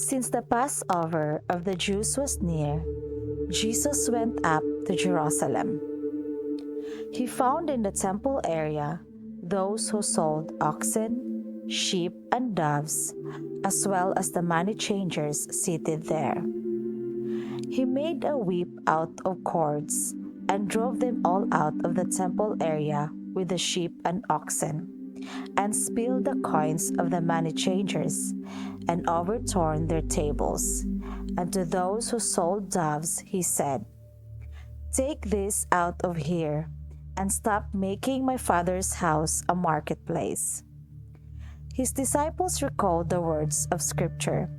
Since the Passover of the Jews was near, Jesus went up to Jerusalem. He found in the temple area those who sold oxen, sheep, and doves, as well as the money changers seated there. He made a whip out of cords and drove them all out of the temple area with the sheep and oxen, and spilled the coins of the money changers, and overturned their tables. And to those who sold doves, he said, "Take this out of here, and stop making my Father's house a marketplace." His disciples recalled the words of Scripture,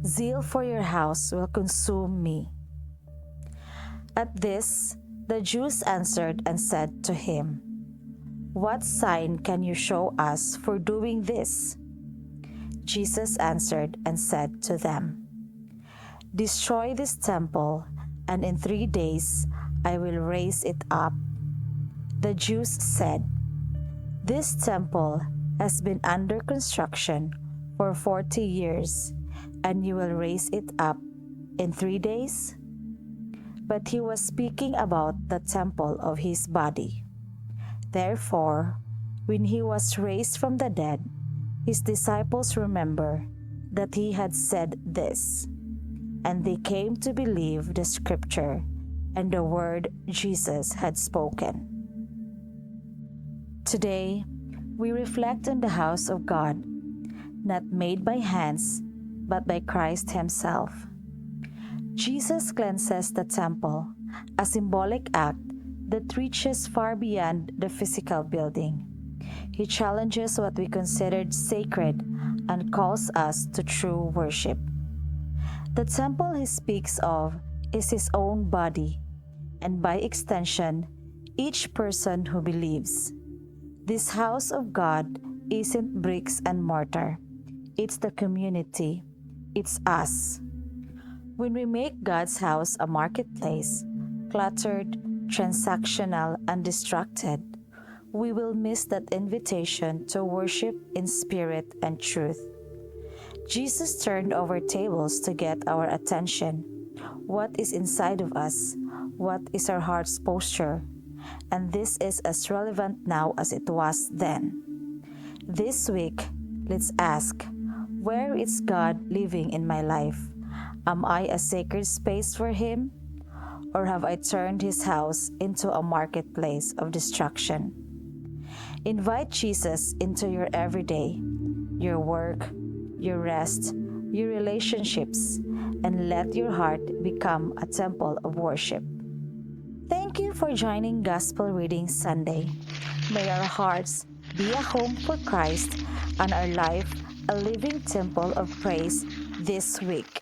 "Zeal for your house will consume me." At this, the Jews answered and said to him, "What sign can you show us for doing this?" Jesus answered and said to them, "Destroy this temple, and in 3 days I will raise it up." The Jews said, "This temple has been under construction for 40 years, and you will raise it up in 3 days?" But he was speaking about the temple of his body. Therefore, when he was raised from the dead, his disciples remembered that he had said this, and they came to believe the Scripture and the word Jesus had spoken. Today, we reflect on the house of God, not made by hands, but by Christ Himself. Jesus cleanses the temple, a symbolic act that reaches far beyond the physical building. He challenges what we considered sacred and calls us to true worship. The temple he speaks of is his own body, and by extension, each person who believes. This house of God isn't bricks and mortar. It's the community. It's us. When we make God's house a marketplace, cluttered, transactional, and distracted, we will miss that invitation to worship in spirit and truth. Jesus turned over tables to get our attention. What is inside of us? What is our heart's posture? And this is as relevant now as it was then. This week, let's ask, where is God living in my life? Am I a sacred space for Him? Or have I turned His house into a marketplace of destruction? Invite Jesus into your everyday, your work, your rest, your relationships, and let your heart become a temple of worship. Thank you for joining Gospel Reading Sunday. May our hearts be a home for Christ and our life a living temple of praise this week.